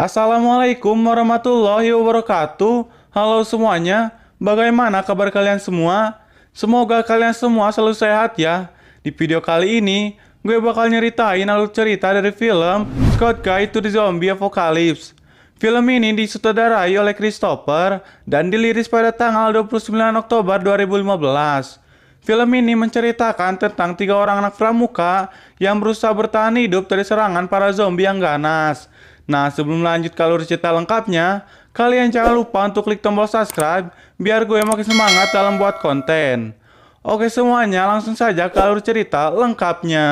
Assalamualaikum warahmatullahi wabarakatuh. Halo semuanya, bagaimana kabar kalian semua? Semoga kalian semua selalu sehat ya. Di video kali ini, gue bakal nyeritain alur cerita dari film Scott Guide to the Zombie Apocalypse. Film ini disutradarai oleh Christopher dan dirilis pada tanggal 29 Oktober 2015. Film ini menceritakan tentang 3 orang anak pramuka yang berusaha bertahan hidup dari serangan para zombie yang ganas. Nah, sebelum lanjut ke alur cerita lengkapnya, kalian jangan lupa untuk klik tombol subscribe biar gue makin semangat dalam buat konten. Oke semuanya, langsung saja ke alur cerita lengkapnya.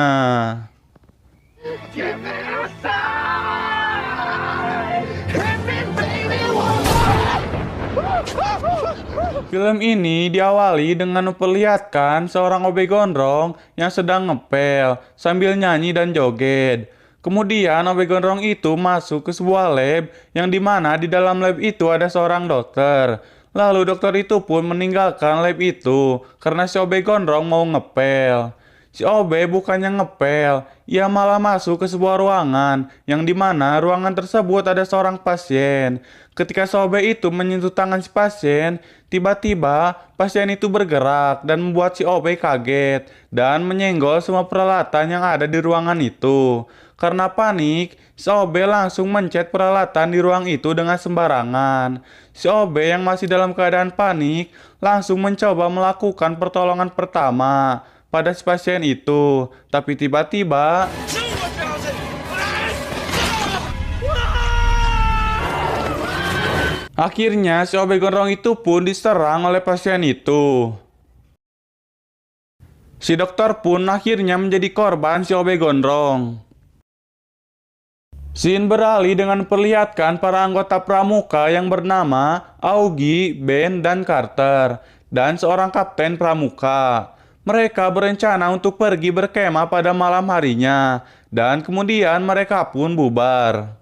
Film ini diawali dengan memperlihatkan seorang OB gondrong yang sedang ngepel sambil nyanyi dan joget. Kemudian OB gondrong itu masuk ke sebuah lab yang dimana di dalam lab itu ada seorang dokter. Lalu dokter itu pun meninggalkan lab itu karena si OB gondrong mau ngepel. Si OB bukannya ngepel, ia malah masuk ke sebuah ruangan yang dimana ruangan tersebut ada seorang pasien. Ketika si OB itu menyentuh tangan si pasien, tiba-tiba pasien itu bergerak dan membuat si OB kaget dan menyenggol semua peralatan yang ada di ruangan itu. Karena panik, si OB langsung mencet peralatan di ruang itu dengan sembarangan. Si OB yang masih dalam keadaan panik langsung mencoba melakukan pertolongan pertama pada si pasien itu, tapi tiba-tiba akhirnya si OB gondrong itu pun diserang oleh pasien itu. Si dokter pun akhirnya menjadi korban si OB gondrong. Scene beralih dengan memperlihatkan para anggota pramuka yang bernama Augie, Ben, dan Carter, dan seorang kapten pramuka. Mereka berencana untuk pergi berkemah pada malam harinya, dan kemudian mereka pun bubar.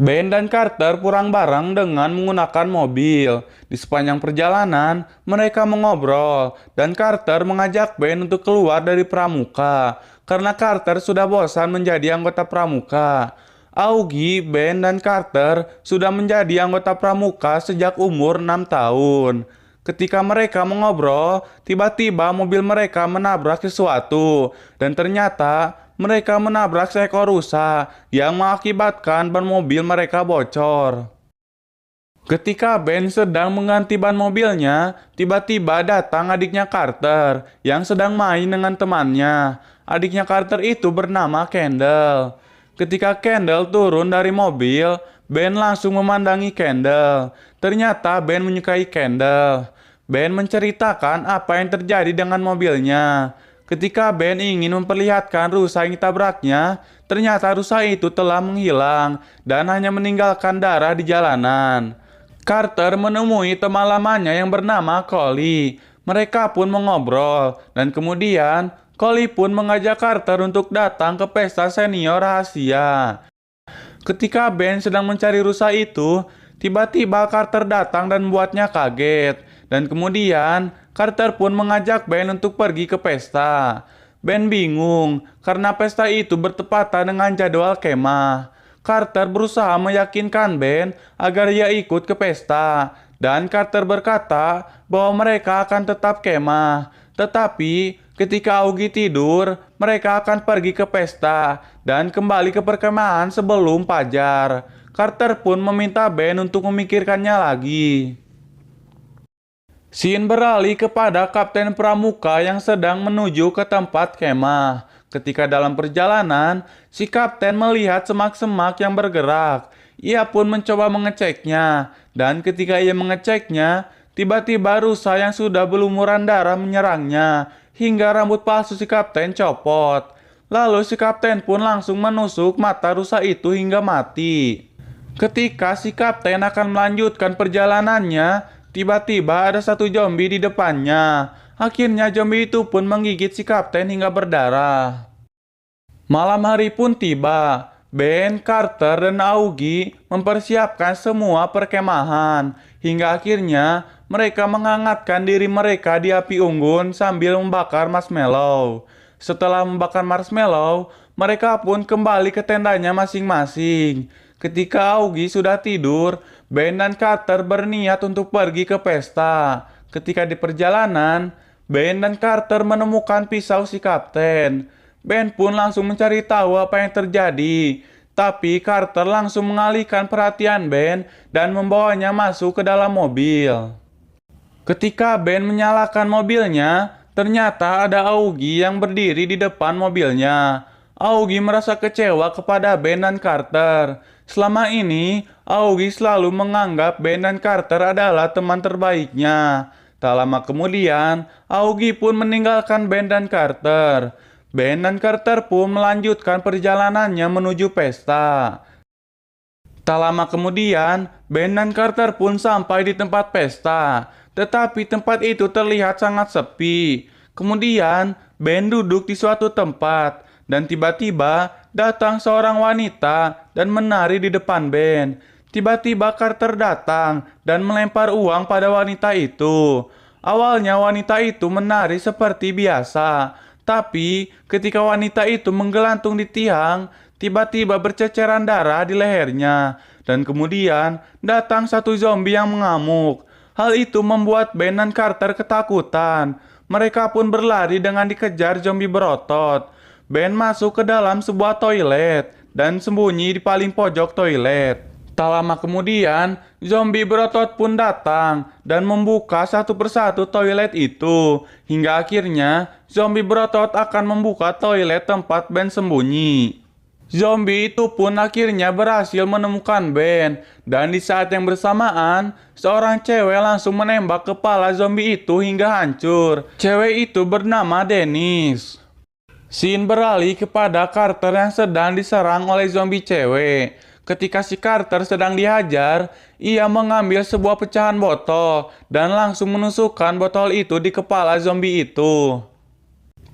Ben dan Carter pulang bareng dengan menggunakan mobil. Di sepanjang perjalanan, mereka mengobrol, dan Carter mengajak Ben untuk keluar dari pramuka, karena Carter sudah bosan menjadi anggota pramuka. Augie, Ben, dan Carter sudah menjadi anggota pramuka sejak umur 6 tahun. Ketika mereka mengobrol, tiba-tiba mobil mereka menabrak sesuatu, dan ternyata mereka menabrak seekor rusa yang mengakibatkan ban mobil mereka bocor. Ketika Ben sedang mengganti ban mobilnya, tiba-tiba datang adiknya Carter yang sedang main dengan temannya. Adiknya Carter itu bernama Kendall. Ketika Kendall turun dari mobil, Ben langsung memandangi Kendall. Ternyata Ben menyukai Kendall. Ben menceritakan apa yang terjadi dengan mobilnya. Ketika Ben ingin memperlihatkan rusa yang ditabraknya, ternyata rusa itu telah menghilang dan hanya meninggalkan darah di jalanan. Carter menemui teman lamanya yang bernama Collie. Mereka pun mengobrol, dan kemudian Collie pun mengajak Carter untuk datang ke pesta senior rahasia. Ketika Ben sedang mencari rusa itu, tiba-tiba Carter datang dan membuatnya kaget. Dan kemudian Carter pun mengajak Ben untuk pergi ke pesta. Ben bingung karena pesta itu bertepatan dengan jadwal kemah. Carter berusaha meyakinkan Ben agar ia ikut ke pesta. Dan Carter berkata bahwa mereka akan tetap kemah. Tetapi ketika Augie tidur, mereka akan pergi ke pesta dan kembali ke perkemahan sebelum fajar. Carter pun meminta Ben untuk memikirkannya lagi. Scene beralih kepada Kapten Pramuka yang sedang menuju ke tempat kemah. Ketika dalam perjalanan, si kapten melihat semak-semak yang bergerak. Ia pun mencoba mengeceknya, dan ketika ia mengeceknya, tiba-tiba rusa yang sudah berlumuran darah menyerangnya, hingga rambut palsu si kapten copot. Lalu si kapten pun langsung menusuk mata rusa itu hingga mati. Ketika si kapten akan melanjutkan perjalanannya, tiba-tiba ada satu zombie di depannya. Akhirnya zombie itu pun menggigit si kapten hingga berdarah. Malam hari pun tiba. Ben, Carter, dan Augie mempersiapkan semua perkemahan. Hingga akhirnya mereka menghangatkan diri mereka di api unggun sambil membakar marshmallow. Setelah membakar marshmallow, mereka pun kembali ke tendanya masing-masing. Ketika Augie sudah tidur, Ben dan Carter berniat untuk pergi ke pesta. Ketika di perjalanan, Ben dan Carter menemukan pisau si kapten. Ben pun langsung mencari tahu apa yang terjadi. Tapi Carter langsung mengalihkan perhatian Ben dan membawanya masuk ke dalam mobil. Ketika Ben menyalakan mobilnya, ternyata ada Augie yang berdiri di depan mobilnya. Augie merasa kecewa kepada Ben dan Carter. Selama ini, Augie selalu menganggap Ben dan Carter adalah teman terbaiknya. Tak lama kemudian, Augie pun meninggalkan Ben dan Carter. Ben dan Carter pun melanjutkan perjalanannya menuju pesta. Tak lama kemudian, Ben dan Carter pun sampai di tempat pesta. Tetapi tempat itu terlihat sangat sepi. Kemudian, Ben duduk di suatu tempat. Dan tiba-tiba datang seorang wanita dan menari di depan Ben. Tiba-tiba Carter datang dan melempar uang pada wanita itu. Awalnya wanita itu menari seperti biasa. Tapi ketika wanita itu menggelantung di tiang, tiba-tiba berceceran darah di lehernya. Dan kemudian datang satu zombie yang mengamuk. Hal itu membuat Ben dan Carter ketakutan. Mereka pun berlari dengan dikejar zombie berotot. Ben masuk ke dalam sebuah toilet dan sembunyi di paling pojok toilet. Tak lama kemudian, zombie berotot pun datang dan membuka satu persatu toilet itu. Hingga akhirnya, zombie berotot akan membuka toilet tempat Ben sembunyi. Zombie itu pun akhirnya berhasil menemukan Ben. Dan di saat yang bersamaan, seorang cewek langsung menembak kepala zombie itu hingga hancur. Cewek itu bernama Dennis. Scene beralih kepada Carter yang sedang diserang oleh zombie cewek. Ketika si Carter sedang dihajar, ia mengambil sebuah pecahan botol dan langsung menusukkan botol itu di kepala zombie itu.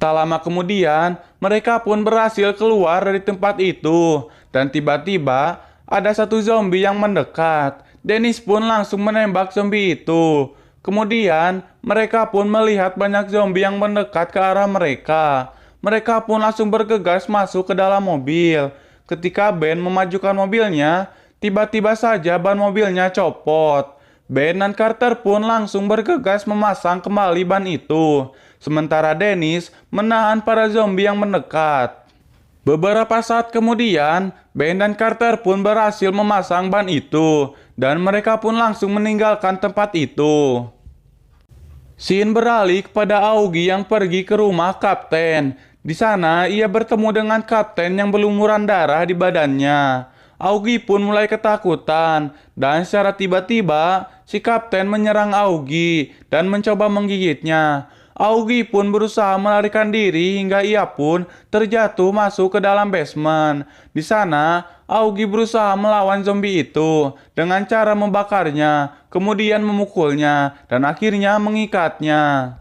Tak lama kemudian, mereka pun berhasil keluar dari tempat itu. Dan tiba-tiba, ada satu zombie yang mendekat. Dennis pun langsung menembak zombie itu. Kemudian, mereka pun melihat banyak zombie yang mendekat ke arah mereka. Mereka pun langsung bergegas masuk ke dalam mobil. Ketika Ben memajukan mobilnya, tiba-tiba saja ban mobilnya copot. Ben dan Carter pun langsung bergegas memasang kembali ban itu. Sementara Dennis menahan para zombie yang mendekat. Beberapa saat kemudian, Ben dan Carter pun berhasil memasang ban itu. Dan mereka pun langsung meninggalkan tempat itu. Scene beralih kepada Augie yang pergi ke rumah kapten. Di sana, ia bertemu dengan kapten yang berlumuran darah di badannya. Augie pun mulai ketakutan, dan secara tiba-tiba, si kapten menyerang Augie dan mencoba menggigitnya. Augie pun berusaha melarikan diri hingga ia pun terjatuh masuk ke dalam basement. Di sana, Augie berusaha melawan zombie itu dengan cara membakarnya, kemudian memukulnya, dan akhirnya mengikatnya.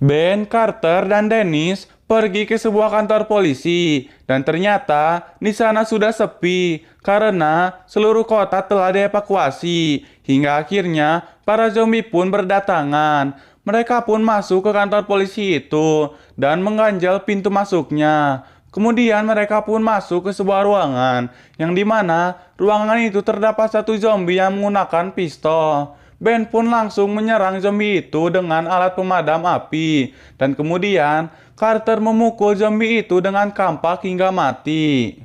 Ben, Carter, dan Dennis pergi ke sebuah kantor polisi dan ternyata di sana sudah sepi karena seluruh kota telah dievakuasi. Hingga akhirnya para zombie pun berdatangan. Mereka pun masuk ke kantor polisi itu dan mengganjal pintu masuknya. Kemudian mereka pun masuk ke sebuah ruangan yang dimana ruangan itu terdapat satu zombie yang menggunakan pistol. Ben pun langsung menyerang zombie itu dengan alat pemadam api. Dan kemudian Carter memukul zombie itu dengan kampak hingga mati.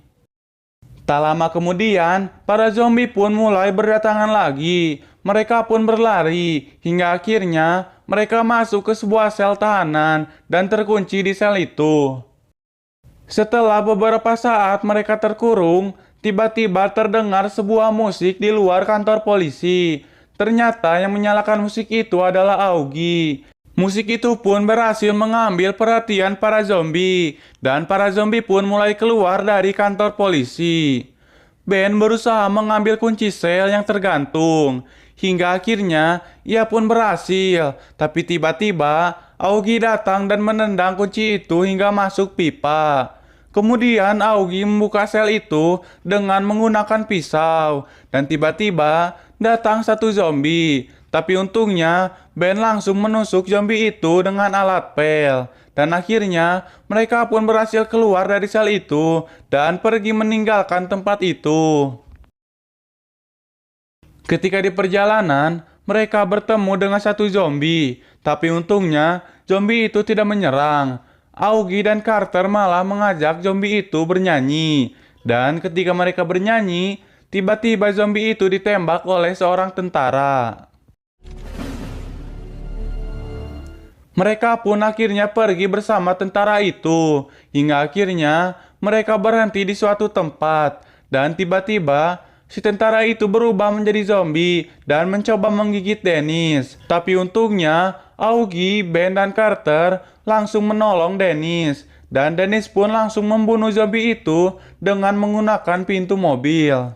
Tak lama kemudian, para zombie pun mulai berdatangan lagi. Mereka pun berlari, hingga akhirnya mereka masuk ke sebuah sel tahanan dan terkunci di sel itu. Setelah beberapa saat mereka terkurung, tiba-tiba terdengar sebuah musik di luar kantor polisi. Ternyata yang menyalakan musik itu adalah Augie. Musik itu pun berhasil mengambil perhatian para zombie, dan para zombie pun mulai keluar dari kantor polisi. Ben berusaha mengambil kunci sel yang tergantung, hingga akhirnya ia pun berhasil. Tapi tiba-tiba Augie datang dan menendang kunci itu hingga masuk pipa. Kemudian Augie membuka sel itu dengan menggunakan pisau, dan tiba-tiba datang satu zombie. Tapi untungnya Ben langsung menusuk zombie itu dengan alat pel. dan akhirnya mereka pun berhasil keluar dari sel itu dan pergi meninggalkan tempat itu. Ketika di perjalanan, mereka bertemu dengan satu zombie, tapi untungnya zombie itu tidak menyerang. Augie dan Carter malah mengajak zombie itu bernyanyi, dan ketika mereka bernyanyi, tiba-tiba zombie itu ditembak oleh seorang tentara. Mereka pun akhirnya pergi bersama tentara itu, hingga akhirnya mereka berhenti di suatu tempat, dan tiba-tiba si tentara itu berubah menjadi zombie dan mencoba menggigit Dennis. Tapi untungnya, Augie, Ben, dan Carter langsung menolong Dennis, dan Dennis pun langsung membunuh zombie itu dengan menggunakan pintu mobil.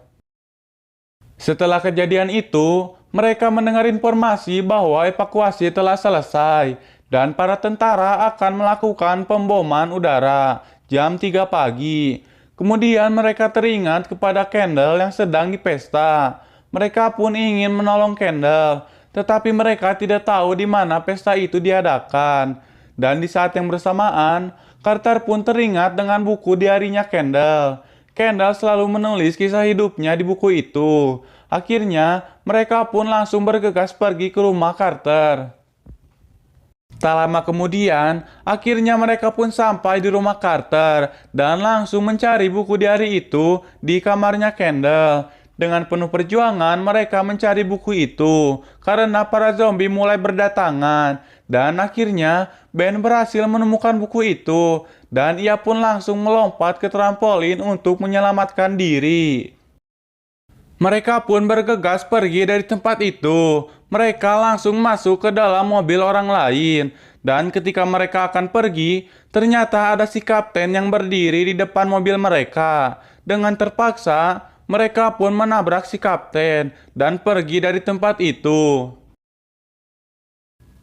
Setelah kejadian itu, mereka mendengar informasi bahwa evakuasi telah selesai dan para tentara akan melakukan pemboman udara jam 3 pagi. Kemudian mereka teringat kepada Kendall yang sedang dipesta. Mereka pun ingin menolong Kendall, tetapi mereka tidak tahu di mana pesta itu diadakan. Dan di saat yang bersamaan, Carter pun teringat dengan buku diarinya Kendall. Kendall selalu menulis kisah hidupnya di buku itu. Akhirnya, mereka pun langsung bergegas pergi ke rumah Carter. Tak lama kemudian, akhirnya mereka pun sampai di rumah Carter dan langsung mencari buku diari itu di kamarnya Kendall. Dengan penuh perjuangan, mereka mencari buku itu karena para zombie mulai berdatangan. Dan akhirnya, Ben berhasil menemukan buku itu dan ia pun langsung melompat ke trampolin untuk menyelamatkan diri. Mereka pun bergegas pergi dari tempat itu. Mereka langsung masuk ke dalam mobil orang lain. Dan ketika mereka akan pergi, ternyata ada si kapten yang berdiri di depan mobil mereka. Dengan terpaksa, mereka pun menabrak si kapten dan pergi dari tempat itu.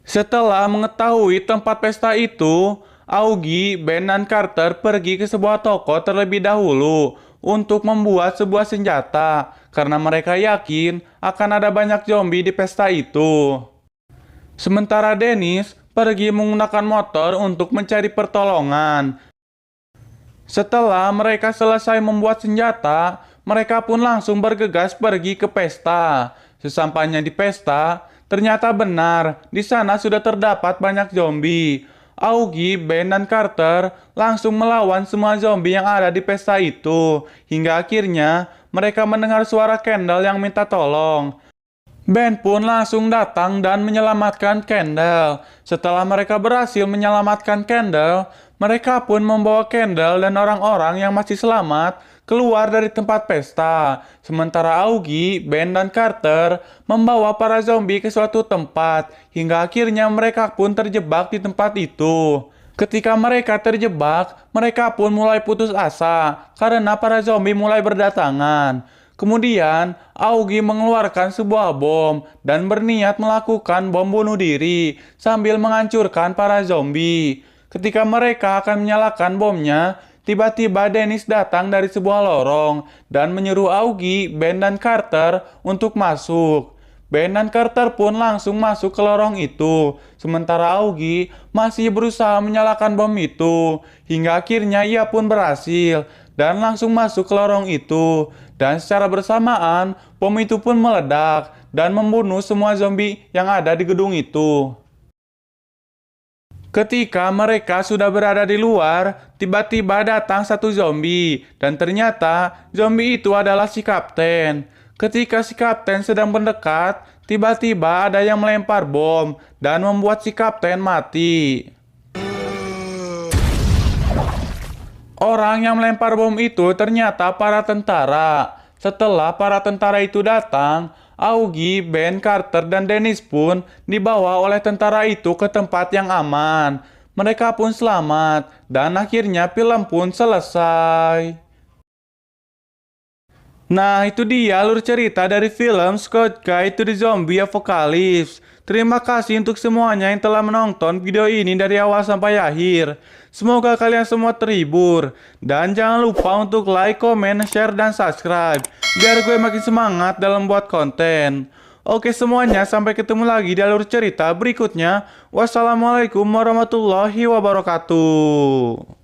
Setelah mengetahui tempat pesta itu, Augie, Ben, dan Carter pergi ke sebuah toko terlebih dahulu untuk membuat sebuah senjata karena mereka yakin akan ada banyak zombie di pesta itu. Sementara Dennis pergi menggunakan motor untuk mencari pertolongan. Setelah mereka selesai membuat senjata, mereka pun langsung bergegas pergi ke pesta. Sesampainya di pesta, ternyata benar di sana sudah terdapat banyak zombie. Augie, Ben, dan Carter langsung melawan semua zombie yang ada di pesta itu. Hingga akhirnya mereka mendengar suara Kendall yang minta tolong. Ben pun langsung datang dan menyelamatkan Kendall. Setelah mereka berhasil menyelamatkan Kendall, mereka pun membawa Kendall dan orang-orang yang masih selamat keluar dari tempat pesta. Sementara Augie, Ben, dan Carter membawa para zombie ke suatu tempat, hingga akhirnya mereka pun terjebak di tempat itu. Ketika mereka terjebak, mereka pun mulai putus asa karena para zombie mulai berdatangan. Kemudian, Augie mengeluarkan sebuah bom dan berniat melakukan bom bunuh diri sambil menghancurkan para zombie. Ketika mereka akan menyalakan bomnya, tiba-tiba Dennis datang dari sebuah lorong dan menyuruh Augie, Ben, dan Carter untuk masuk. Ben dan Carter pun langsung masuk ke lorong itu, sementara Augie masih berusaha menyalakan bom itu. Hingga akhirnya ia pun berhasil dan langsung masuk ke lorong itu. Dan secara bersamaan, bom itu pun meledak dan membunuh semua zombie yang ada di gedung itu. Ketika mereka sudah berada di luar, tiba-tiba datang satu zombie, dan ternyata zombie itu adalah si kapten. Ketika si kapten sedang mendekat, tiba-tiba ada yang melempar bom dan membuat si kapten mati. Orang yang melempar bom itu ternyata para tentara. Setelah para tentara itu datang, Augie, Ben, Carter, dan Dennis pun dibawa oleh tentara itu ke tempat yang aman. Mereka pun selamat, dan akhirnya film pun selesai. Nah, itu dia alur cerita dari film Scott Guide to the Zombie Apocalypse. Terima kasih untuk semuanya yang telah menonton video ini dari awal sampai akhir. Semoga kalian semua terhibur. Dan jangan lupa untuk like, comment, share, dan subscribe biar gue makin semangat dalam buat konten. Oke semuanya, sampai ketemu lagi di alur cerita berikutnya. Wassalamualaikum warahmatullahi wabarakatuh.